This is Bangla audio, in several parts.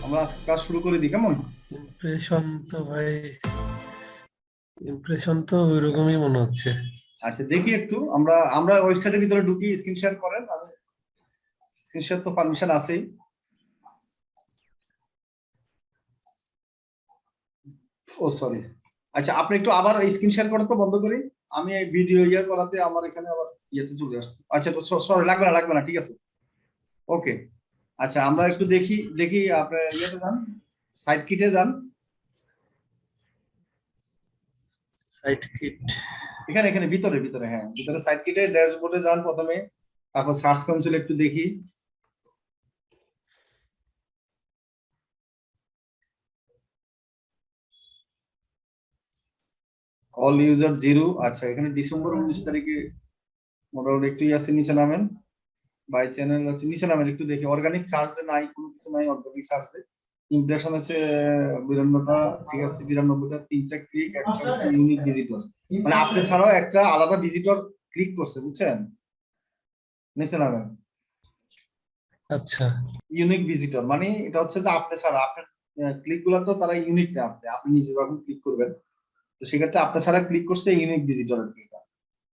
আমরা আজকে ক্লাস শুরু করে দিই, কেমন? ইমপ্রেশন তো ভাই, ইমপ্রেশন তো ওইরকমই মনে হচ্ছে। আচ্ছা, দেখি একটু আমরা আমরা ওয়েবসাইটের ভিতরে ঢুকি, স্ক্রিন শেয়ার করেন। আমি স্ক্রিন শেয়ার তো পারমিশন আছেই। ও সরি। আচ্ছা, আপনি একটু আবার স্ক্রিন শেয়ার করা তো বন্ধ করি। আমি এই ভিডিও করাতে আমার এখানে আবার ইয়েতে চলে আসছে। আচ্ছা, তো সরি, লাগবে না, ঠিক আছে। ওকে। আচ্ছা, আমরা আচ্ছা, একটু দেখি দেখি আপনার ইয়েতে যান, সাইট কিটে যান। Site kit. এখানে এখানে ভিতরে ভিতরে, হ্যাঁ ভিতরে সাইট কিটে ড্যাশবোর্ডে যান প্রথমে। তারপর সার্চ কনসোল একটু দেখি। All user zero. আচ্ছা, এখানে ডিসেম্বর 19 তারিখে মোটামুটি একটু আছে, নিচে নামেন। বাই চ্যানেল হচ্ছে নিচে নামেন, একটু দেখি অর্গানিক সার্চে নাই, কোনো কিছু নাই অর্গানিক সার্চে। ইমপ্রেশন হচ্ছে 52টা, ঠিক আছে 92টা, 3টা ক্লিক, একটা হচ্ছে ইউনিক ভিজিটর। মানে আপনি ছাড়াও একটা আলাদা ভিজিটর ক্লিক করছে, বুঝছেন? নিচে নামেন। আচ্ছা, ইউনিক ভিজিটর মানে এটা হচ্ছে যে আপনি ছাড়া আপনার ক্লিক গুলো তো তারা ইউনিক না, আপনি নিজে যখন ক্লিক করবেন, তো সেক্ষেত্রে আপনি ছাড়া ক্লিক করছে ইউনিক ভিজিটর আর কি এটা।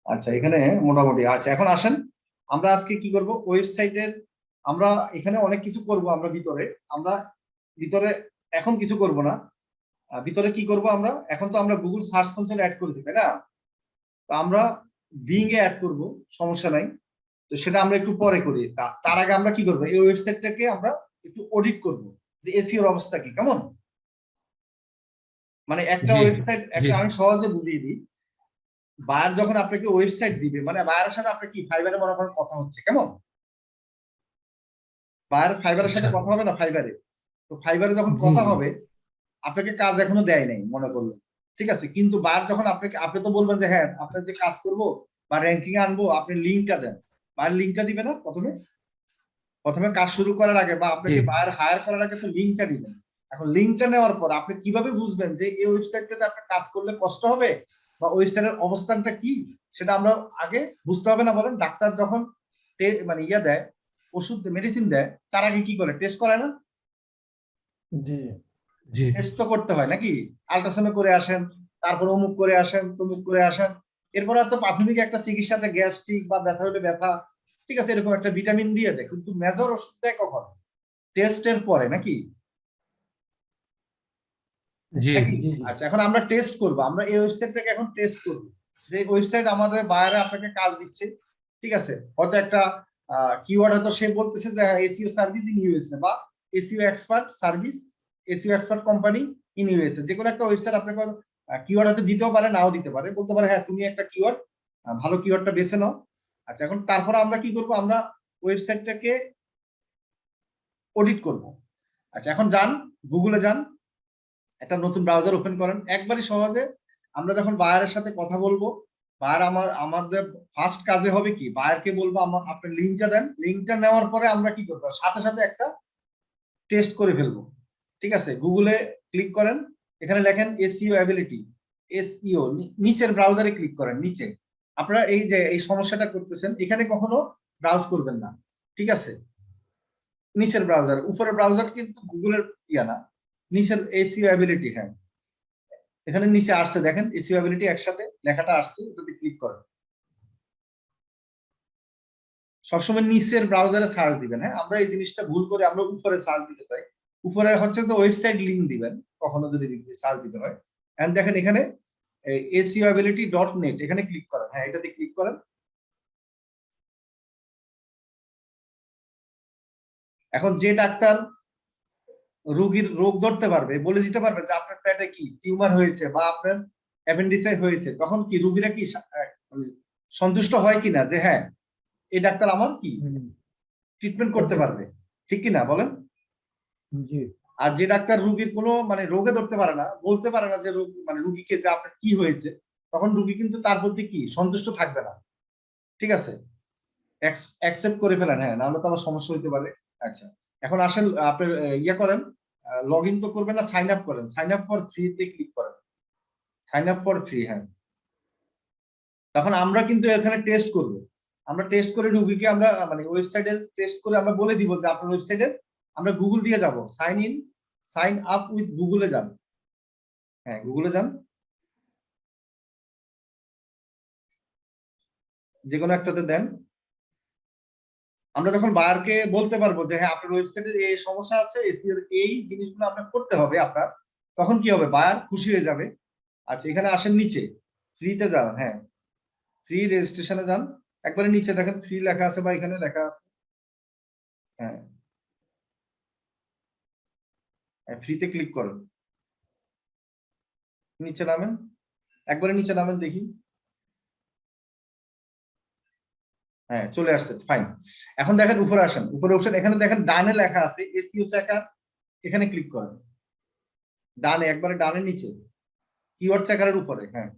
আচ্ছা, এখানে মোটামুটি। আচ্ছা, এখন আসেন আমরা আজকে কি করব ওয়েবসাইটের। আমরা এখানে অনেক কিছু করব আমরা ভিতরে। আমরা ভিতরে এখন কিছু করব না। ভিতরে কি করব আমরা এখন, তো আমরা গুগল সার্চ কনসোল অ্যাড করেছি, তাই না? তো আমরা বিং এ অ্যাড করব, সমস্যা নাই। তো সেটা আমরা একটু পরে করি। তার আগে আমরা কি করব, এই ওয়েবসাইটটাকে আমরা একটু অডিট করব, যে এসইওর অবস্থা কি, কেমন? মানে একটা জি ওয়েবসাইট, জি। একটা আমি সহজে বুঝিয়ে দিই। বায়ার যখন আপনাকে ওয়েবসাইট দিবে, মানে বায়ারের সাথে আপনার কি ফাইবারে মনে করেন কথা হচ্ছে, কেমন? বায়ার ফাইবারের সাথে আচ্ছা, কথা হবে না, ফাইবারে। তো ফাইবারে যখন হুম কথা হুম। হবে, আপনাকে কাজ এখনো দেয় নাই মনে করলেন, ঠিক আছে। কিন্তু বায়ার যখন আপনাকে, আপনি তো বলবেন যে হ্যাঁ আপনার যে কাজ করব বা র্যাঙ্কিং এ আনবো, আপনি লিঙ্কটা দেন। বায়ার লিঙ্কটা দিবে না প্রথমে, প্রথমে কাজ শুরু করার আগে বা জি আপনাকে বায়ার হায়ার করার আগে তো লিঙ্কটা দিবেন। এখন লিঙ্কটা নেওয়ার পর আপনি কিভাবে বুঝবেন যে এই ওয়েবসাইটটাতে আপনার কাজ করলে কষ্ট হবে বা ওয়েবসাইটের অবস্থানটা কি, সেটা আমরা আগে বুঝতে হবে না? বলেন, ডাক্তার যখন মানে দেয়, ওষুধ মেডিসিন দেয়, তার আগে কি করে, টেস্ট করে না? জি জি। টেস্ট তো করতে হয় নাকি? আল্ট্রাসাউন্ড করে আসেন, তারপর অমুক করে আসেন, তমুক করে আসেন। এরপর হয়তো প্রাথমিক একটা চিকিৎসাতে গ্যাস্ট্রিক বা ব্যথা হলে ব্যথা, ঠিক আছে, এরকম একটা ভিটামিন দিয়ে দেয়, কিন্তু মেজর ওষুধ দেয় কখন? টেস্টের পরে নাকি? জি নাকি? আচ্ছা, এখন আমরা টেস্ট করব, আমরা এই ওয়েবসাইটটাকে এখন টেস্ট করব, যে ওয়েবসাইট আমাদের বাইরে আপনাকে কাজ দিচ্ছে, ঠিক আছে। হয়তো একটা কিওয়ার্ড হয়তো সে বলতেছে যে এসইও সার্ভিস ইন ইউএসএ, বা SEO expert service, SEO expert company in USA, যে কোনো একটা ওয়েবসাইট আপনাকে কিওয়ার্ড হয়তো দিতেও পারে, নাও দিতে পারে, বলতে পারে হ্যাঁ তুমি একটা কিওয়ার্ড, ভালো কিওয়ার্ডটা বেছে নাও। আচ্ছা, এখন তারপরে আমরা কি করব, আমরা ওয়েবসাইটটাকে অডিট করব। আচ্ছা, এখন যান, গুগলে যান, একটা নতুন ব্রাউজার ওপেন করেন, একবারই সহজে। আমরা যখন বায়ারের সাথে কথা বলবো, বায়ার আমাদের ফার্স্ট কাজে হবে কি, বায়ারকে বলবো আমার আপনি লিঙ্কটা দেন। লিঙ্কটা নেওয়ার পরে আমরা কি করবো, সাথে সাথে একটা টেস্ট করে ফেলবো, ঠিক আছে। গুগলে ক্লিক করেন, এখানে লেখেন এসইও অ্যাবিলিটি, এসইও, নিচের ব্রাউজারে ক্লিক করেন, নিচে। আপনারা এই যে এই সমস্যাটা করতেছেন, এখানে কখনো ব্রাউজ করবেন না, ঠিক আছে। নিচের ব্রাউজার, উপরের ব্রাউজার কিন্তু গুগলের ইয়া না, নিচের এসইও অ্যাবিলিটি, হ্যাঁ এখানে নিচে আসছে দেখেন, এসিউএবিলিটি একসাথে লেখাটা আসছে, যদি ক্লিক করেন সবসময় নিচের ব্রাউজারে সার্চ দিবেন। হ্যাঁ, আমরা এই জিনিসটা ভুল করে আমরা উপরে সার্চ দিতে চাই। উপরে হচ্ছে যে ওয়েবসাইট লিংক দিবেন কখনো যদি সার্চ দিতে হয়। এন্ড দেখেন এখানে acuability.net, এখানে ক্লিক করেন, হ্যাঁ এটাতে ক্লিক করেন। এখন যে ডাক্তার রোগীর রোগ ধরতে পারবে, বলে দিতে পারবে যে আপনার পেটে কি টিউমার হয়েছে বা আপনার অ্যাপেন্ডিসাইটিস হয়েছে, তখন কি রোগীরা কি মানে সন্তুষ্ট হয় কিনা যে হ্যাঁ এই ডাক্তার আমার কি হুম, ট্রিটমেন্ট করতে পারবে, ঠিক কিনা বলেন? জি আর যে ডাক্তার রুগীর কোনো মানে রোগে ধরতে পারে না, বলতে পারে না যে রোগ মানে রুগীকে যে আপনার কি হয়েছে, তখন রুগী কিন্তু তার প্রতি কি সন্তুষ্ট থাকবে না, ঠিক আছে। অ্যাকসেপ্ট করে ফেলেন, হ্যাঁ নাহলে তো আমার সমস্যা হতে পারে। আচ্ছা, এখন আসেন আপনি ইয়ে করেন, লগ ইন তো করবেন না, সাইন আপ করেন, সাইন আপ ফর ফ্রি তে ক্লিক করেন, সাইন আপ ফর ফ্রি, হ্যাঁ। তখন আমরা কিন্তু এখানে টেস্ট করব, আমরা টেস্ট করে রুগীকে আমরা মানে ওয়েবসাইটের টেস্ট করে আমরা বলে দিব যে আপনার ওয়েবসাইটে আমরা গুগল দিয়ে যাব sign in sign up with গুগলে যান। হ্যাঁ, গুগলে যান, যে কোনো একটাতে দেন। আমরা যখন বায়ারকে বলতে পারবো যে হ্যাঁ আপনার ওয়েবসাইটের এই সমস্যা আছে, এসইও এই জিনিসগুলো আপনার করতে হবে আপনার, তখন কি হবে, বায়ার খুশি হয়ে যাবে। আচ্ছা, এখানে আসেন নিচে, ফ্রিতে যান। হ্যাঁ, ফ্রি রেজিস্ট্রেশনে যান, একবারে নিচে দেখেন ফ্রি লেখা আছে বা এখানে লেখা আছে। হ্যাঁ, ফ্রিতে ক্লিক করুন, নিচে নামেন, একবারে নিচে নামেন দেখি। হ্যাঁ, চলে আসছে, ফাইন। এখন দেখেন উপরে আসেন, উপরে অপশন এখানে দেখেন ডানে লেখা আছে এসইও চেকার, এখানে ক্লিক করেন, ডানে একবারে ডানে নিচে কিওয়ার্ড চেকারের উপরে। হ্যাঁ,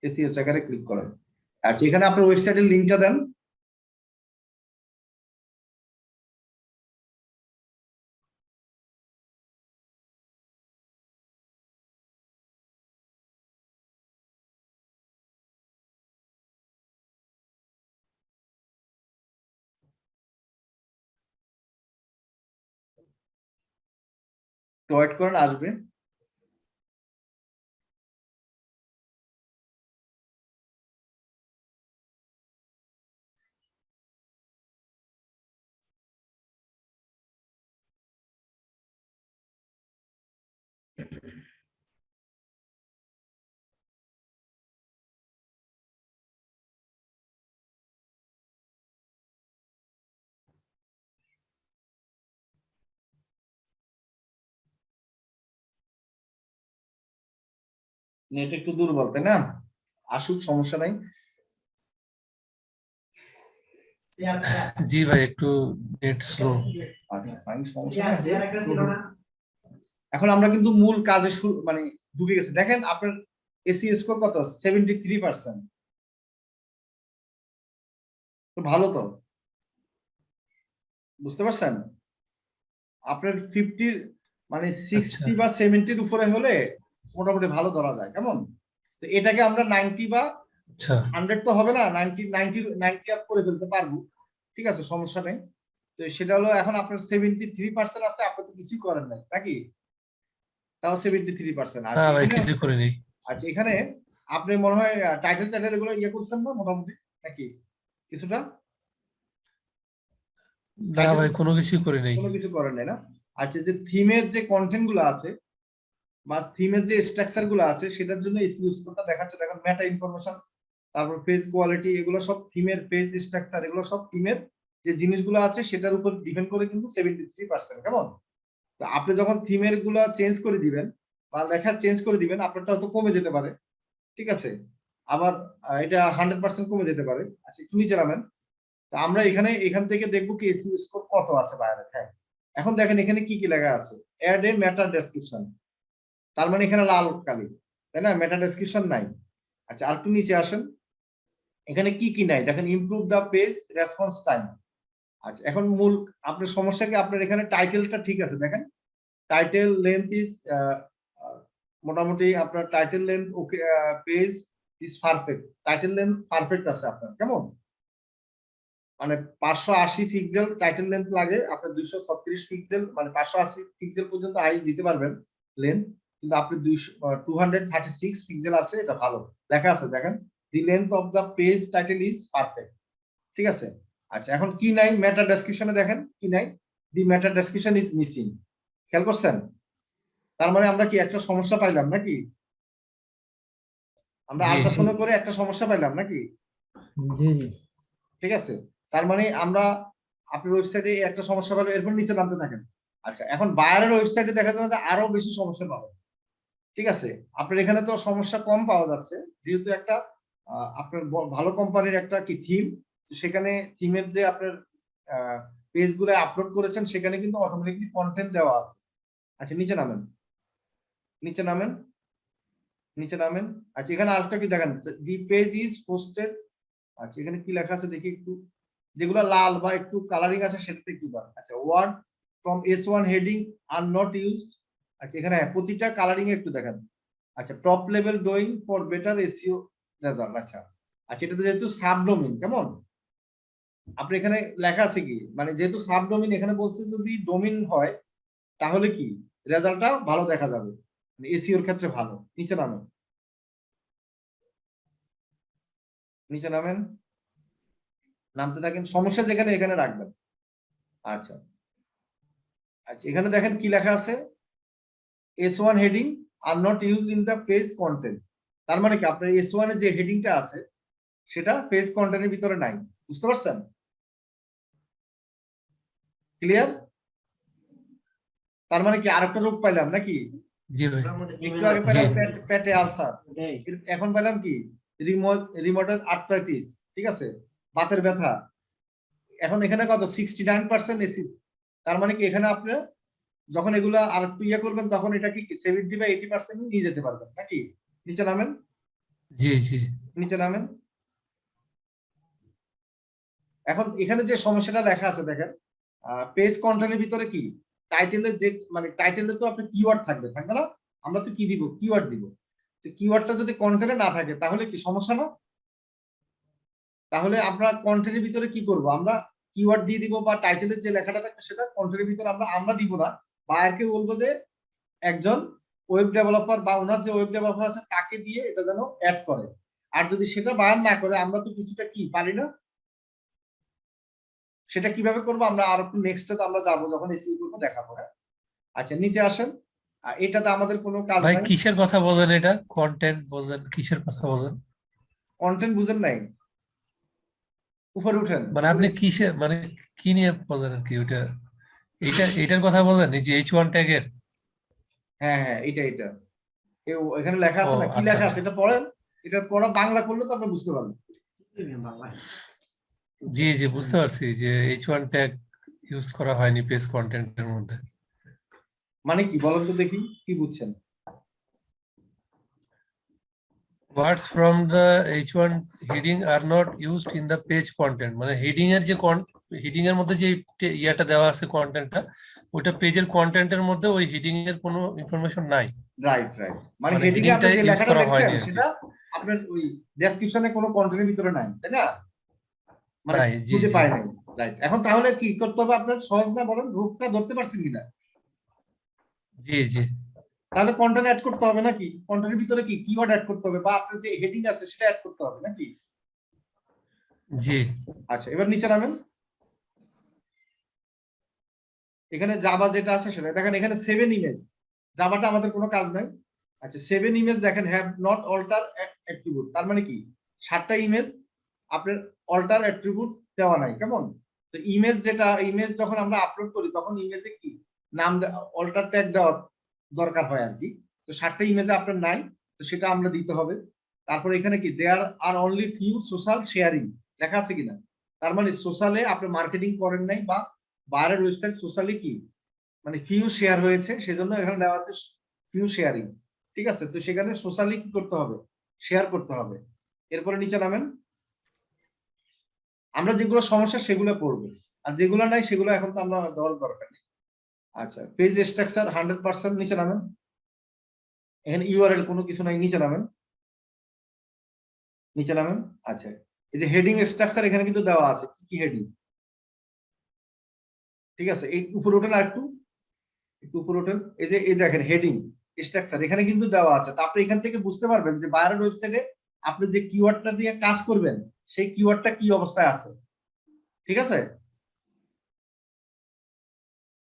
এসইও চেকারে ক্লিক করেন। আচ্ছা, এখানে আপনার ওয়েবসাইটের লিঙ্কটা দেন। ওয়েট করেন, আসবে। নেট একটু দুর্বল, তাই না? আসুক, সমস্যা নাই। জি ভাই, একটু নেট স্লো। আচ্ছা, ফাইন, সমস্যা নাই। এখন আমরা কিন্তু মূল কাজে শুরু মানে ঢুকে গেছে। দেখেন আপনার এসইও স্কোর কত, 73%। তো ভালো তো, বুঝতে পারছেন? আপনার 50 মানে আচ্ছা 60 বা 70-র উপরে হলে মোটামুটি ভালো ধরা যায়, কেমন? তো এটাকে আমরা 90 বা আচ্ছা 100 তো হবে না, 90 আপ করে ফেলতে পারবো, ঠিক আছে, সমস্যা নেই। তো সেটা হলো, এখন আপনার 73% আছে, আপনি তো কিছুই করেন নাই নাকি? তাও 73%। না আচ্ছা, ভাই, এখানে, কিছু করিনি। আচ্ছা এখানে আপনি মনে হয় টাইটেল টাইটেল এগুলো ইয়ে করছেন না মোটামুটি, নাকি কিছুটা? না টাইটেল ভাই, কোনো কিছুই করি নাই। কোনো কিছু করেন নাই না? আচ্ছা, যে থিমের যে কন্টেন্ট গুলো আছে বা থিমের যে স্ট্রাকচার গুলো আছে, সেটার জন্য এসইও স্কোরটা দেখাচ্ছে। দেখেন মেটা ইনফরমেশন, তারপর পেজ কোয়ালিটি, এগুলো সব থিমের, পেজ স্ট্রাকচার এগুলো সব থিমের যে জিনিসগুলো আছে সেটার উপর ডিপেন্ড করে কিন্তু 73%, কেমন? তো আপনি যখন থিমের গুলা চেঞ্জ করে দিবেন বা লেখা চেঞ্জ করে দিবেন, আপনারটা হয়তো কমে যেতে পারে, ঠিক আছে? আবার এটা 100% কমে যেতে পারে। আচ্ছা, একটু নিচে নামেন। তো আমরা এখান থেকে দেখবো কি এসইও স্কোর কত আছে বাইরে। হ্যাঁ, এখন দেখেন এখানে কি কি লেখা আছে, অ্যাড এ মেটা ডেসক্রিপশন, তার মানে এখানে লাল কালি, তাই না? মেটা ডেসক্রিপশন নাই। আচ্ছা, আর একটু নিচে আসেন, এখানে কি কি নাই দেখেন, ইমপ্রুভ দা পেজ রেসপন্স টাইম। আচ্ছা, এখন মূল আপনার সমস্যা কি, আপনার এখানে টাইটেলটা ঠিক আছে, দেখেন টাইটেল লেন্থ ইজ মোটামুটি আপনার title length okay, page is perfect, title length perfect আছে আপনার, কেমন? মানে 580 পিক্সেল টাইটেল লেন্থ লাগে, আপনার 236 পিক্সেল মানে 580 পিক্সেল পর্যন্ত হাইট দিতে পারবেন লেন্থ, কিন্তু আপনি 236 পিক্সেল আছে, এটা ভালো লেখা আছে। দেখেন the length of the page title is perfect, ঠিক আছে? আচ্ছা, এখন কি নাই মেটা ডেসক্রিপশনে, দেখেন কি নাই, দি মেটা ডেসক্রিপশন ইজ মিসিং, খেয়াল করছেন? তার মানে আমরা কি একটা সমস্যা পাইলাম নাকি? আমরা জি আল্ট্রাসাউন্ড করে একটা সমস্যা পাইলাম নাকি? জি জি ঠিক আছে, তার মানে আমরা আপনার ওয়েবসাইটে একটা সমস্যা পাবে, এরপর নিচে নামতে থাকেন। আচ্ছা, এখন বায়ারের ওয়েবসাইটে দেখা যাবে যে আরো বেশি সমস্যা পাবে, ঠিক আছে? আপনার এখানে তো সমস্যা কম পাওয়া যাচ্ছে, যেহেতু একটা আপনার ভালো কোম্পানির একটা কি থিম, সেখানে থিমের যে আপনার পেজ গুলো আপলোড করেছেন, সেখানে কিন্তু অটোমেটিকলি কন্টেন্ট দেওয়া আছে। আচ্ছা, নিচে নামেন, নিচে নামেন, নিচে নামেন। আচ্ছা, এখানে আরেকটা কি দেখেন, দি পেজ ইজ পোস্টেড। আচ্ছা, এখানে কি লেখা আছে দেখি একটু, যেগুলো লাল বা একটু কালারিং আছে সেটাতে একটু বার। আচ্ছা, word from S1 heading are not used. আচ্ছা, এখানে প্রতিটা কালারিং একটু দেখেন। আচ্ছা, top level doing for better SEO result. আচ্ছা, আচ্ছা, এটা তো যেহেতু সাবডোমিন, কেমন? আপনি এখানে লেখা আছে কি, মানে যেহেতু সাবডোমিন, এখানে বলছে যদি ডোমিন হয় তাহলে কি রেজাল্টটা ভালো দেখা যাবে, এসইওর ক্ষেত্রে ভালো। নিচে নামেন, নিচে নামেন, নামতে থাকেন, সমস্যা যেখানে এখানে রাখবেন। আচ্ছা আচ্ছা, এখানে দেখেন কি লেখা আছে, S1 heading are not used in the page content. তার মানে কি আপনার S1 এর যে হেডিংটা আছে সেটা পেজ কন্টেন্টের ভিতরে নাই। বুঝতে পারছেন? ক্লিয়ার? তার মানে কি আরেকটা রোগ পাইলাম নাকি? জি ভাই। একটু আগে জি পেলাম পেটে আলসার, এখন পেলাম কি রিমোটেড আর্থ্রাইটিস, ঠিক আছে, বাতের ব্যথা। এখন এখানে কত 69% এসিড। তার মানে কি এখানে আপনি যখন এগুলা আর একটু ইয়ে করবেন তখন এটা কি 70 বা 80% নিয়ে যেতে পারবেন নাকি? নিচে নামেন, জি জি নিচে নামেন। এখন এখানে যে সমস্যাটা লেখা আছে দেখেন, পেজ কন্টেন্টের ভিতরে কি টাইটেলের যে মানে টাইটেলে তো আপনার কিওয়ার্ড থাকবে, থাকবে না? আমরা তো কি দিব, কিওয়ার্ড দিব। তো কিওয়ার্ডটা যদি কন্টেন্টে না থাকে তাহলে কি সমস্যা না? তাহলে আমরা কন্টেন্টের ভিতরে কি করব, আমরা কিওয়ার্ড দিয়ে দিব বা টাইটেলের যে লেখাটা থাকবে সেটা কন্টেন্টের ভিতরে আমরা দিব না, বায়ারকে বলবো যে একজন ওয়েব ডেভেলপার বা ওনার যে ওয়েব ডেভেলপার আছে তাকে দিয়ে এটা যেন অ্যাড করে। আর যদি সেটা বায়ার না করে আমরা তো কিছুটা কি পারি না, সেটা কিভাবে করবো আমরা আর একটু নেক্সটে তো আমরা যাবো যখন এসইও করবো দেখাবো। হ্যাঁ, আচ্ছা নিচে আসেন। এটাতে আমাদের কোনো কাজ ভাই, নাই। কিসের কথা বলেন? এটা কন্টেন্ট বলেন, কিসের কথা বলেন? কন্টেন্ট বুঝেন নাই? উপরে উঠেন, মানে উপরে। আপনি কিসে, মানে কি নিয়ে বলেন আর কি ওটা? এটার কথা বলেন, এই যে H1 ট্যাগের? হ্যাঁ হ্যাঁ, এটা এটা এখানে লেখা ও আছে না, কি আচ্ছা লেখা আছে আচ্ছা। এটা পড়েন। এটা পড়া বাংলা করলে তো আপনি বুঝতে পারবেন। জি জি, বুঝতে পারছি যে H1 ট্যাগ ইউজ করা হয়নি পেজ কন্টেন্টের মধ্যে। মানে কি বলেন তো দেখি, কি বুঝছেন? Words from the H1 heading are not used in the page content, মানে হেডিং এর যে হেডিং এর মধ্যে যে ইয়াটা দেওয়া আছে কন্টেন্টটা, ওটা পেজের কন্টেন্টের মধ্যে ওই হেডিং এর কোনো ইনফরমেশন নাই। রাইট রাইট, মানে মানে হেডিং এ আপনি হেডিংটা যে ইউজ লেখাটা করা লিখছেন হয়নি আর কি। সেটা আপনার ওই ডেসক্রিপশনে কোনো কন্টেন্টের ভিতরে নাই, তাই না? মানে নাই, জি খুঁজে জি পায় নাই। রাইট, এখন তাহলে কি করতে হবে আপনার, সহজ না? বলেন, রূপটা ধরতে পারছেন কিনা? জি জি তাহলে কন্টেন্ট অ্যাড করতে হবে নাকি? কন্টেন্টের ভিতরে কি কিওয়ার্ড অ্যাড করতে হবে বা আপনার যে হেডিং আছে সেটা অ্যাড করতে হবে নাকি? জি আচ্ছা, এবার নিচে নামেন। এখানে জাভা যেটা আছে সেটা দেখেন, এখানে 7 ইমেজ, জাভাটা আমাদের কোনো কাজ নাই। আচ্ছা 7 ইমেজ দেখেন, হ্যাভ নট অল্টার অ্যাট্রিবিউট, তার মানে কি 7টা ইমেজ আপনার অল্টার অ্যাট্রিবিউট দেওয়া নাই। কেমন? তো ইমেজ যেটা, ইমেজ যখন আমরা আপলোড করি তখন ইমেজে কি নাম অল্টার ট্যাগ দেওয়া দরকার হয় আর কি। তো 7টা ইমেজে আপনার নাই, তো সেটা আমরা দিতে হবে। তারপর এখানে কি there R only few social sharing লেখা আছে কিনা, তার মানে সোশ্যালে আপনি মার্কেটিং করেন নাই বা বাইরের ওয়েবসাইট সোশ্যালি কি মানে ফিউ শেয়ার হয়েছে, সেজন্য এখানে দেওয়া আছে ফিউ শেয়ারিং। ঠিক আছে, তো সেখানে সোশ্যালি কি করতে হবে, শেয়ার করতে হবে। এরপরে নিচে নামেন, আমরা যেগুলো সমস্যা সেগুলো করবো, আর যেগুলো নাই সেগুলো এখন তো আমরা দেওয়ার দরকার নেই। আচ্ছা, পেজ স্ট্রাকচার 100%, নিচে নামেন। এখানে ইউআরএল কোনো কিছু নাই, নিচে নামেন, নিচে নামেন। আচ্ছা, এই যে হেডিং স্ট্রাকচার এখানে কিন্তু দেওয়া আছে, কি কি হেডিং। ঠিক আছে, এই উপরে ওঠেন আর একটু, একটু উপরে ওঠেন। এই যে এই দেখেন হেডিং স্ট্রাকচার এখানে কিন্তু দেওয়া আছে। তো আপনি এখান থেকে বুঝতে পারবেন যে বাইরের ওয়েবসাইটে আপনি যে কিওয়ার্ডটা দিয়ে কাজ করবেন সেই কিওয়ার্ডটা কি অবস্থায় আছে। ঠিক আছে,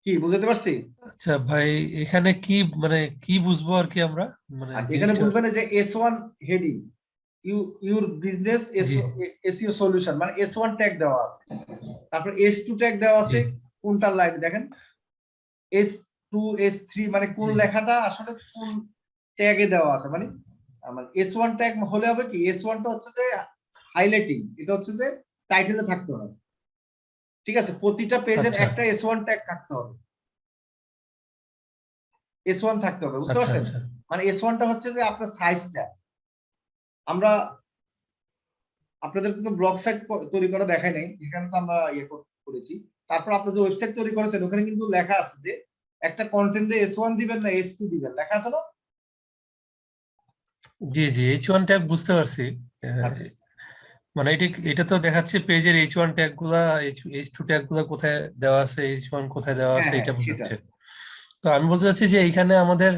কি বুঝতে পারছি? আচ্ছা ভাই, এখানে কি মানে কি বুঝবো আর কি আমরা, মানে আচ্ছা, এখানে জিনিসটা? বুঝবেন যে S1 heading your business G SEO solution, মানে S1 ট্যাগ দেওয়া আছে। তারপর S2 ট্যাগ দেওয়া জি আছে কোনটার লাইন দেখেন, S2 S3, মানে কোন জি লেখাটা আসলে কোন ট্যাগে দেওয়া আছে। মানে মানে S1 ট্যাগ হলে হবে কি, S1 টা হচ্ছে যে হাইলাইটিং, এটা হচ্ছে যে টাইটেলে থাকতে হবে। ঠিক আছে, প্রতিটা পেজের আচ্ছা একটা S1 ট্যাগ থাকতে হবে, S1 থাকতে হবে, বুঝতে আচ্ছা পারছেন? আচ্ছা মানে S1 টা হচ্ছে যে আপনার সাইজটা। আমরা আপনাদের কিন্তু ব্লগ সাইট তৈরি করা দেখাই নাই, এখানে তো আমরা ইয়ে করেছি। তারপর আপনি যে ওয়েবসাইট তৈরি করেছেন ওখানে কিন্তু লেখা আছে যে একটা কন্টেন্টে S1 দিবেন না S2 দিবেন, লেখা আছে না? জি জি, H1 ট্যাগ বুঝতে পারছি। আহ, আচ্ছা মানে এটা তো দেখাচ্ছে পেজের H1 ট্যাগ গুলা, H2 ট্যাগ গুলা কোথায় দেওয়া আছে, H1 কোথায় দেওয়া হ্যাঁ আছে হ্যাঁ এটা সেটা। বোঝাচ্ছে। তো তো আমি বলতে চাচ্ছি যে এইখানে আমাদের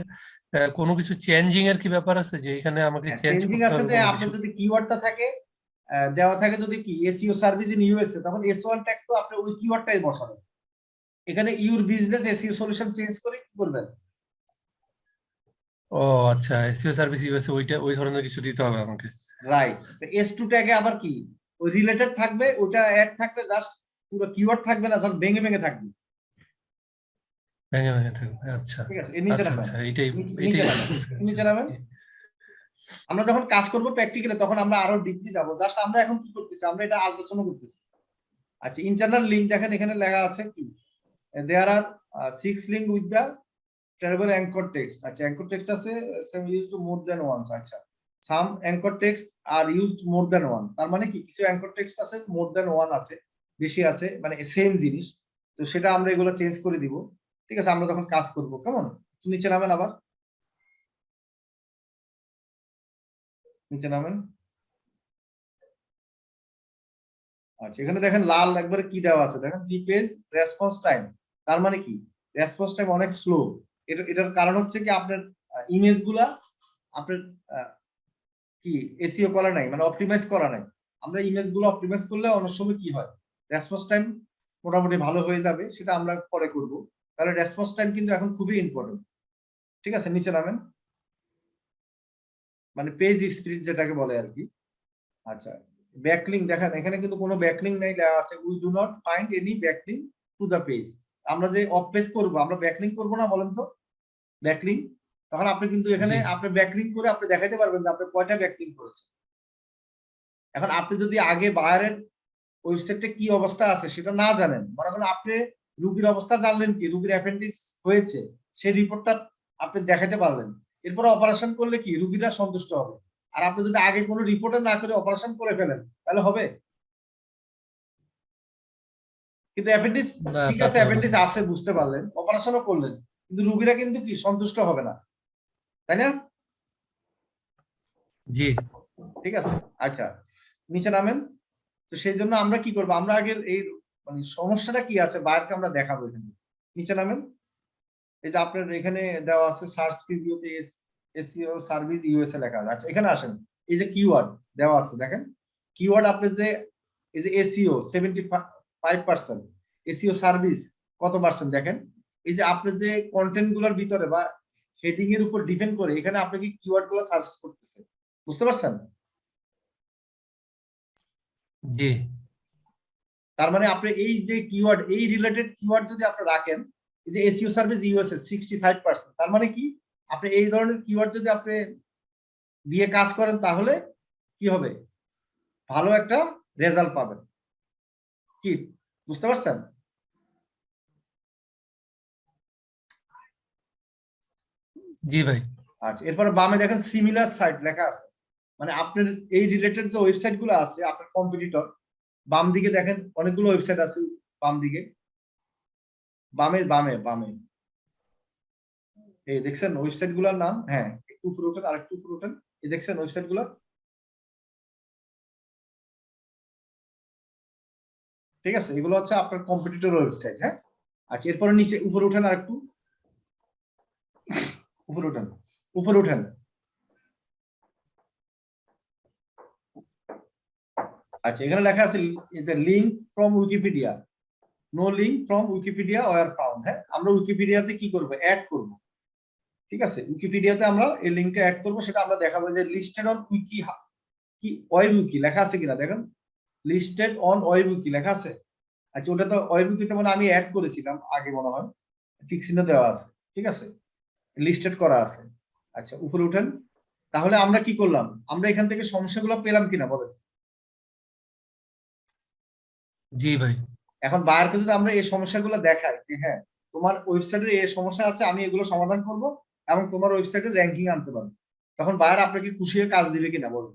কোনো কিছু চেঞ্জিং এর কি ব্যাপার আছে, যে এখানে আমাকে চেঞ্জ চেঞ্জিং করতে আছে হবে যে কোনো আপনার কিছু? যদি কিওয়ার্ডটা থাকে দেওয়া থাকে যদি কি এসইও সার্ভিস ইন ইউএসএ, তখন S1 ট্যাগ তো আপনি ওই কিওয়ার্ডটাই বসাবেন। এখানে your business SEO solution change করে কি করবেন? ও আচ্ছা, এসইও সার্ভিস ইউএসএ ওইটা ওই ধরনের কিছু দিতে হবে আমাকে। রাইট। S2 ট্যাগে আবার কি ওই রিলেটেড থাকবে, ওটা অ্যাড থাকবে, জাস্ট পুরো কিওয়ার্ড থাকবে না, জাস্ট ভেঙে ভেঙে থাকবে। ভেঙে ভেঙে থাকবে, আচ্ছা ঠিক আছে, এর নিচে আচ্ছা নামেন, আচ্ছা, এটাই নিচে এটাই নামেন, বুঝতে পেরেছি। নিচে নামেন। আমরা যখন কাজ করব প্র্যাকটিক্যালি তখন আমরা আরো ডিপলি যাব, জাস্ট আমরা এখন কি করতেছি, আমরা এটা আলোচনা করতেছি। আচ্ছা, ইন্টারনাল লিংক দেখেন এখানে লেখা আছে কি, there are 6 link with the travel anchor text. আচ্ছা, অ্যাঙ্কর টেক্সট আছে some used more than once. আচ্ছা, some anchor text are used more than one, তার মানে কি কিছু অ্যাঙ্কর টেক্সট আছে মোর দ্যান ওয়ান আছে, বেশি আছে, মানে সেম জিনিস। তো সেটা আমরা এগুলো চেঞ্জ করে দিব। ঠিক আছে, আমরা যখন কাজ করব। কেমন, একটু নিচে নামেন, আবার নিচে নামেন। আচ্ছা, এখানে দেখেন লাল একবারে কি দেওয়া আছে, দেখেন দি পেজ রেসপন্স টাইম। তার মানে কি রেসপন্স টাইম অনেক স্লো। এটার কারণ হচ্ছে কি আপনার ইমেজ গুলা আপনার কি এসইও করা নাই, মানে অপটিমাইজ করা নাই। আমরা ইমেজ গুলো অপটিমাইজ করলে অনেক সময় কি হয়, রেসপন্স টাইম মোটামুটি ভালো হয়ে যাবে, সেটা আমরা পরে করব। তাহলে রেসপন্স টাইম কিন্তু এখন খুবই ইম্পর্টেন্ট। ঠিক আছে, নিচে নামেন, মানে পেজ স্পিড যেটাকে বলে আর কি। আচ্ছা, ব্যাকলিং দেখেন এখানে কিন্তু কোনো ব্যাকলিং নাই, লেখা আছে we do not find any backlink to the page. আমরা যে অফ পেজ করবো, আমরা ব্যাকলিং করবো না, বলেন তো ব্যাকলিং। তখন আপনি কিন্তু এখানে জি আপনি ব্যাকলিং করে আপনি দেখাইতে পারবেন যে আপনি কয়টা ব্যাকলিং করেছেন। এখন আপনি যদি আগে বায়ারের ওয়েবসাইটে কি অবস্থা আছে সেটা না জানেন, মনে করেন আপনি রুগীর অবস্থা জানলেন কি, রুগীর অ্যাপেন্ডিক্স হয়েছে, সেই রিপোর্টটা আপনি দেখাতে পারলেন, এরপর অপারেশন করলে কি রুগীরা সন্তুষ্ট হবে। আর আপনি যদি আগে কোনো রিপোর্টে না করে অপারেশন করে ফেলেন, তাহলে হবে? কিন্তু অ্যাপেন্ডিক্স না, ঠিক তা আছে, তো হবে অ্যাপেন্ডিক্স না। আছে বুঝতে পারলেন, অপারেশনও করলেন, কিন্তু রুগীরা কিন্তু কি সন্তুষ্ট হবে না, তাই না? জি ঠিক আছে। আচ্ছা, নিচে নামেন। তো সেই জন্য আমরা কি করবো, আমরা আগে এই মানে সমস্যাটা কি আছে বাইরকে আমরা দেখাবো এখানে। নিচে নামেন। এই যে আপনার এখানে দেওয়া আছে সার্চ প্রিভিউতে এসইও সার্ভিস ইউএসএ লেখা আছে। আচ্ছা, এখানে আসেন, এই যে কিওয়ার্ড দেওয়া আছে দেখেন, কিওয়ার্ড আপনি যে এই যে এসইও 75%, এসইও সার্ভিস কত পার্সেন্ট দেখেন। এই যে আপনি যে কন্টেন্ট গুলোর ভিতরে বা হেডিং এর উপর ডিপেন্ড করে এখানে আপনি কি কিওয়ার্ড গুলো সার্চ করতেছে, বুঝতে পারছেন? জি তার মানে আপনি এই যে কিওয়ার্ড, এই রিলেটেড কিওয়ার্ড যদি আপনি রাখেন, এই যে এসইও সার্ভিস ইউএসএ 65%, তার মানে কি আপনি এই ধরনের কিওয়ার্ড যদি আপনি দিয়ে কাজ করেন তাহলে কি হবে, ভালো একটা রেজাল্ট পাবেন। কি বুঝতে পারছেন? জি ভাই। আচ্ছা, এরপরে বামে দেখেন সিমিলার সাইট লেখা আছে, মানে আপনার এই রিলেটেড যে ওয়েবসাইট গুলো আছে আপনার কম্পিটিটর, বাম দিকে দেখেন অনেকগুলো ওয়েবসাইট আছে, বাম দিকে, বামে বামে বামে এই দেখছেন ওয়েবসাইট গুলোর নাম, হ্যাঁ একটু উপরে ওঠেন, আর একটু উপরে ওঠেন, এই দেখছেন ওয়েবসাইট গুলো। ঠিক আছে, এগুলো হচ্ছে আপনার কম্পিটিটর ওয়েবসাইট। হ্যাঁ, আচ্ছা, এরপরে নিচে উপরে উঠেন, আর একটু উপরে উঠেন, উপরে উঠেন। আচ্ছা, এখানে লেখা আছে link from Wikipedia, no link from Wikipedia were found. হ্যাঁ, আমরা উইকিপিডিয়াতে কি করব, অ্যাড করব। ঠিক আছে, উইকিপিডিয়াতে আমরা এই লিঙ্কটা অ্যাড করব, সেটা আমরা দেখাবো যে লিস্টেড অন উইকি, কি ওয়েব উইকি লেখা আছে কিনা দেখেন, লিস্টেড অন ওয়েব উইকি লেখা আছে। আচ্ছা, ওটা তো ওয়েব উইকিতে মানে আমি অ্যাড করেছিলাম আগে মনে হয়, টিক চিহ্ন দেওয়া আছে। ঠিক আছে, লিস্টেড করা আছে। আচ্ছা, উপরে উঠেন। তাহলে আমরা কি করলাম, আমরা এখান থেকে সমস্যাগুলো পেলাম কিনা বলেন? জি ভাই। এখন বায়ারকে যদি আমরা এই সমস্যাগুলো দেখাই যে হ্যাঁ তোমার ওয়েবসাইটে এই সমস্যা আছে, আমি এগুলো সমাধান করব এবং তোমার ওয়েবসাইটে র্যাঙ্কিং আনতে পারবো, তখন বায়ার আপনাকে খুশি হয়ে কাজ দিবে কিনা বলুন?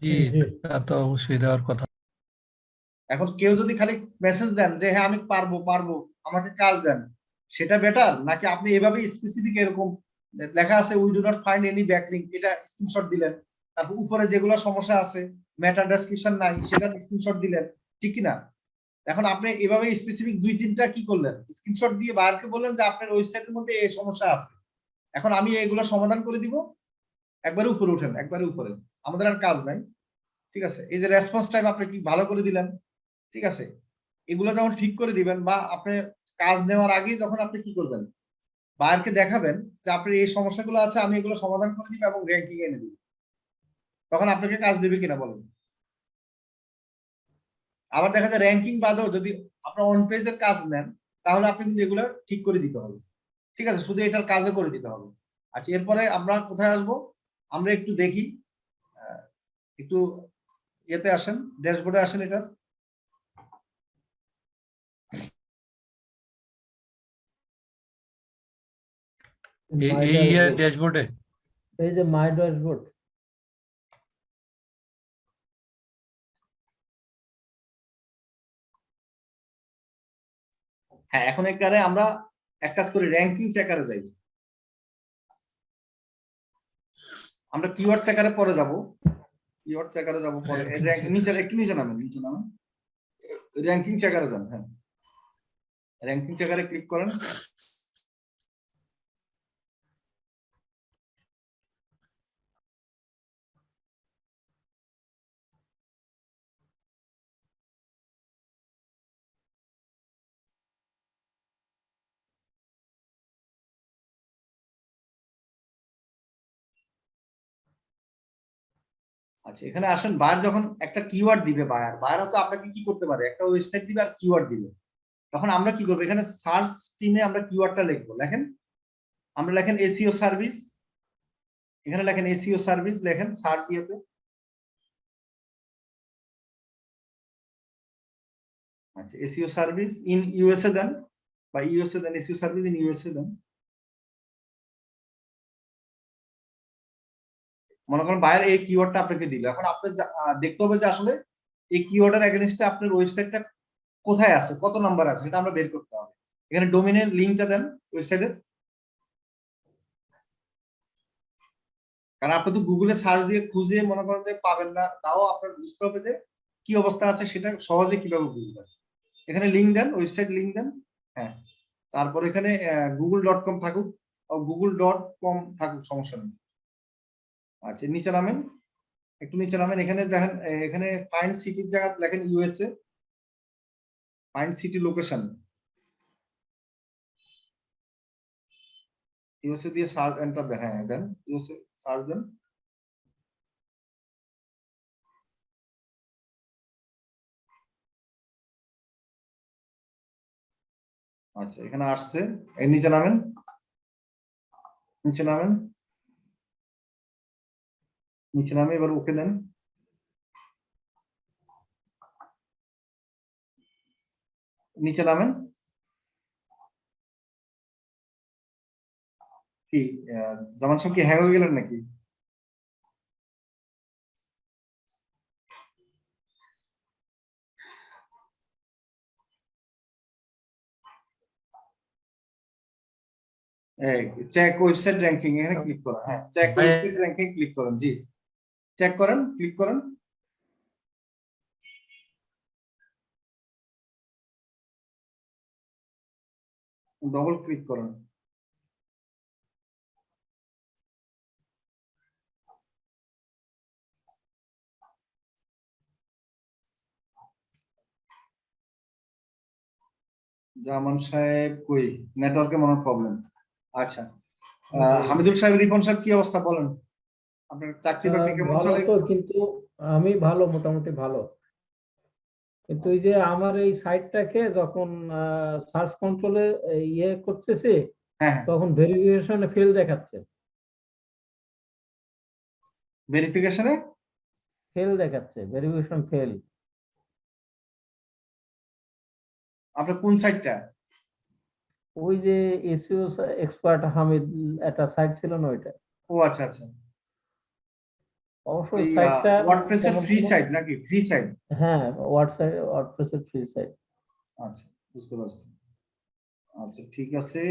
জি, তা তো অবশ্যই দেওয়ার কথা। এখন কেউ যদি খালি মেসেজ দেন যে হ্যাঁ আমি পারবো পারবো, আমাকে কাজ দেন, সেটা বেটার নাকি আপনি এভাবে স্পেসিফিক এরকম লেখা আছে we do not find any backlink, এটা স্ক্রিনশট দিলেন, তারপর উপরে যেগুলো সমস্যা আছে মেটা ডেসক্রিপশন নাই সেটা স্ক্রিনশট দিলেন, ঠিক কিনা? এখন আপনি এভাবে স্পেসিফিক 2-3টা কি করলেন, স্ক্রিনশট দিয়ে বায়ারকে বললেন যে আপনার ওয়েবসাইটের মধ্যে এই সমস্যা আছে, এখন আমি এগুলো সমাধান করে দিব। একবারে উপরে উঠেন, একবারে উপরে, আমাদের আর কাজ নাই। ঠিক আছে, এই যে রেসপন্স টাইম আপনি কি ভালো করে দিলেন। ঠিক আছে, এগুলো যখন ঠিক করে দিবেন বা আপনি কাজ নেওয়ার আগে যখন আপনি কি করবেন, বায়ারকে দেখাবেন যে আপনার এই সমস্যাগুলো আছে, আমি এগুলো সমাধান করে দিব এবং র্যাঙ্কিং এনে দিব, তখন আপনাকে কাজ দিবে কিনা বলেন। আবার দেখা যায় র্যাঙ্কিং বাদেও যদি আপনার অন পেজের কাজ নেন, তাহলে আপনি কিন্তু এগুলো ঠিক করে দিতে হবে। ঠিক আছে, শুধু এটার কাজে করে দিতে হবে। আচ্ছা, এরপরে আমরা কোথায় আসবো, আমরা একটু দেখি, একটু ইয়েতে আসেন, ড্যাশবোর্ডে আসেন। এটা এই ড্যাশবোর্ডে এই যে মাই ড্যাশবোর্ড, হ্যাঁ, এখন এখানে আমরা এক কাজ করি, র্যাঙ্কিং চেকারে যাই। আমরা কিওয়ার্ড চেকারে পরে যাব, কিওয়ার্ড চেকারে যাব পরে। নিচে একটু নিচে নামেন, নিচে নামেন, র্যাঙ্কিং চেকারে যান। হ্যাঁ, র্যাঙ্কিং চেকারে ক্লিক করেন। আচ্ছা, এখানে আসেন, বায়ার যখন একটা কিওয়ার্ড দিবে, বায়ার তো আপনাকে কি করতে পারে, একটা ওয়েবসাইট দিবে আর কিওয়ার্ড দিবে, তখন আমরা কি করবো, এখানে সার্চ টিমে আমরা কিওয়ার্ডটা লিখবো। লেখেন, আমরা লেখেন এসইও সার্ভিস, এখানে লেখেন এসইও সার্ভিস, লেখেন সার্চ ইয়েতে। আচ্ছা, এসইও সার্ভিস ইন ইউএসএ দেন, বা ইউএসএ দেন, এসইও সার্ভিস ইন ইউএসএ দেন। মনে করেন বায়ার এই কিওয়ার্ডটা আপনাকে দিল, এখন আপনি দেখতে হবে যে আসলে এই কিওয়ার্ডের এগেইনস্টে আপনার ওয়েবসাইটটা কোথায় আছে, কত নাম্বার আছে, সেটা আমরা বের করতে হবে। এখানে ডোমেনের লিংকটা দেন ওয়েবসাইটের, কারণ আপনি তো গুগলে সার্চ দিয়ে খুঁজে মনে করেন যে পাবেন না, তাও আপনার বুঝতে হবে যে কি অবস্থা আছে, সেটা সহজে কিভাবে বুঝবেন। এখানে লিংক দেন, ওয়েবসাইট লিংক দেন। হ্যাঁ, তারপর এখানে google.com থাকুক, google.com থাকুক, সমস্যা নেই। আচ্ছা, নিচে নামেন, একটু নিচে নামেন, এখানে দেখেন, এখানে ফাইন্ড সিটির জায়গা লেখেন USA, find city location, USA দিয়ে সার্চ এন্টার দেন। হ্যাঁ, দেন ইউএসএ সার্চ দেন। আচ্ছা, এখানে আসছে, এর নিচে নামেন, নিচে নামেন, নিচে নামে এবার ওকে দেন। নিচে নামেন। কি জামান সাহেব কি হ্যাং হয়ে গেলেন নাকি? চেক ওয়েবসাইট র্যাঙ্কিং, এখানে ক্লিক করেন। হ্যাঁ, চেক ওয়েবসাইট র্যাঙ্কিং ক্লিক করেন। জি, চেক করেন, ক্লিক করেন। ডবল ক্লিক করেন। জামান সাহেব কই, নেটওয়ার্কে মনে প্রবলেম। আচ্ছা, হামিদুল সাহেব, রিপন সাহেব কি অবস্থা বলেন, আপনার চাকরি বাকরি কেমন ভালো চলে? তো, কিন্তু আমি ভালো, মোটামুটি ভালো, কিন্তু এই যে আমার এই সাইটটাকে যখন সার্চ কন্ট্রোলে ইয়ে করতেছে, হ্যাঁ, তখন ভেরিফিকেশনে ফেল দেখাচ্ছে, ভেরিফিকেশনে ফেল দেখাচ্ছে, ভেরিফিকেশন ফেল। আপনার কোন সাইটটা? ওই যে এসইও এক্সপার্ট হামিদ একটা সাইট ছিল না ওইটা, ও আচ্ছা আচ্ছা, অবশ্য ওই সাইটটা ওয়ার্ডপ্রেসের ফ্রি সাইট নাকি? Free site? হ্যাঁ, ওয়ার্ডপ্রেসের ফ্রি সাইট। আচ্ছা, বুঝতে পারছি। আচ্ছা, ঠিক আছে,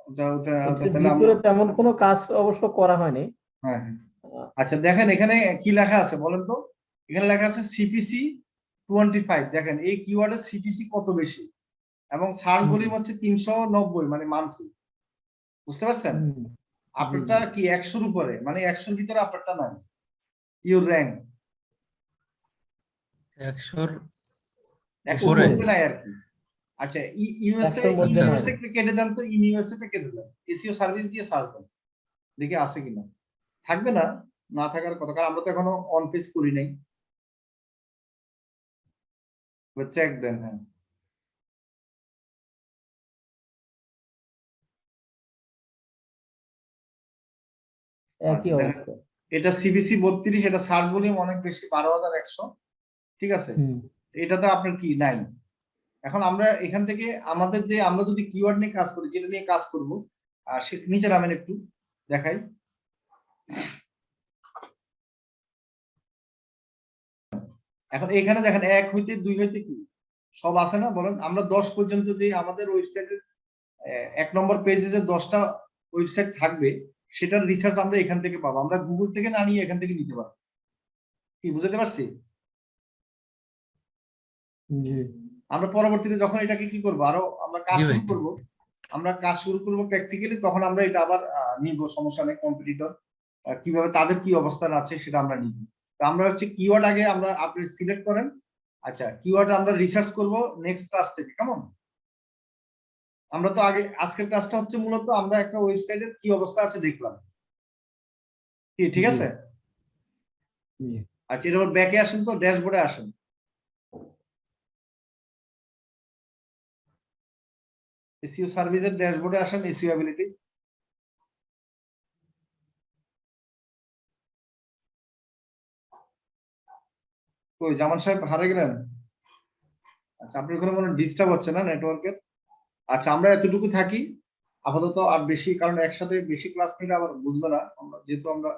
ওটা ওটা এটার তাহলে আমরা, ভিতরে তেমন কোনো কাজ অবশ্য করা হয়নি। হ্যাঁ হ্যাঁ। আচ্ছা, দেখেন এখানে কি লেখা আছে বলেন তো, এখানে লেখা আছে সিপিসি 25 দেখেন এই কিওয়ার্ডের সিপিসি কত বেশি এবং সার্চ হুম। ভলিউম হচ্ছে 390 মানে মান্থলি, বুঝতে পারছেন? হুম, আপনারটা কি 100-র উপরে, মানে 100-র ভিতরে আপনারটা নাই, ইউর র্যাঙ্ক 100-র 100-র উপরে। মধ্যে নাই আর কি। আচ্ছা ইউএসএ 100-র মধ্যে নাই। ইউএসএ কে কেটে দেন তো, ইউএসএ টা কেটে দেন, এসইও সার্ভিস দিয়ে সার্চ দেন দেখি আছে কিনা, থাকবে না, না থাকার কথা, কারণ আমরা তো এখনো অন পেজ করি নাই, চেক দেন। হ্যাঁ একই আচ্ছা, দেখেন অবস্থা। এটা সিবিসি 32, এটা সার্চ ভলিউম অনেক বেশি 12,100, ঠিক আছে, হুম, এটাতে আপনার কি নাই। এখন আমরা এখান থেকে আমাদের যে আমরা যদি কিওয়ার্ড নিয়ে কাজ করি, যেটা নিয়ে কাজ করব, আর সে নিচে নামেন একটু দেখাই। এখন এখানে দেখেন 1 হইতে 2 হইতে কি সব আছে না, বলেন আমরা 10 পর্যন্ত যে আমাদের ওয়েবসাইটের 1 নম্বর পেজে যে 10টা ওয়েবসাইট থাকবে সেটার রিসার্চ আমরা এখান থেকে পাবো, আমরা গুগল থেকে না নিয়ে এখান থেকে নিতে পারবো, কি বুঝতে পারছি? জি, আমরা পরবর্তীতে যখন এটাকে কি করবো, আরো আমরা কাজ জি ভাই। শুরু করব, আমরা কাজ শুরু করব প্র্যাকটিক্যালি, তখন আমরা এটা আবার নিব, সমস্যা নেই, কম্পিটিটর কিভাবে তাদের কি অবস্থান আছে সেটা আমরা নিব। তো আমরা হচ্ছে কিওয়ার্ড আগে আমরা আপনি সিলেক্ট করেন, আচ্ছা কিওয়ার্ড আমরা রিসার্চ করব নেক্সট ক্লাস থেকে, কেমন? আমরা তো আগে আজকের ক্লাসটা হচ্ছে মূলত আমরা একটা ওয়েবসাইটের কি অবস্থা আছে দেখলাম, কি ঠিক জি, আছে? জি। আচ্ছা এরপর ব্যাকে আসেন, তো ড্যাশবোর্ডে আসেন, এসইও সার্ভিসের ড্যাশবোর্ডে আসেন, এসইও অ্যাবিলিটি। কই জামান সাহেব হারিয়ে গেলেন? আচ্ছা আপনার ওখানে মনে ডিস্টার্ব হচ্ছে না নেটওয়ার্কের? আচ্ছা আমরা এতটুকু থাকি আপাতত, আর বেশি, কারণ একসাথে বেশি ক্লাস নিলে আবার বুঝবে না, আমরা যেহেতু আমরা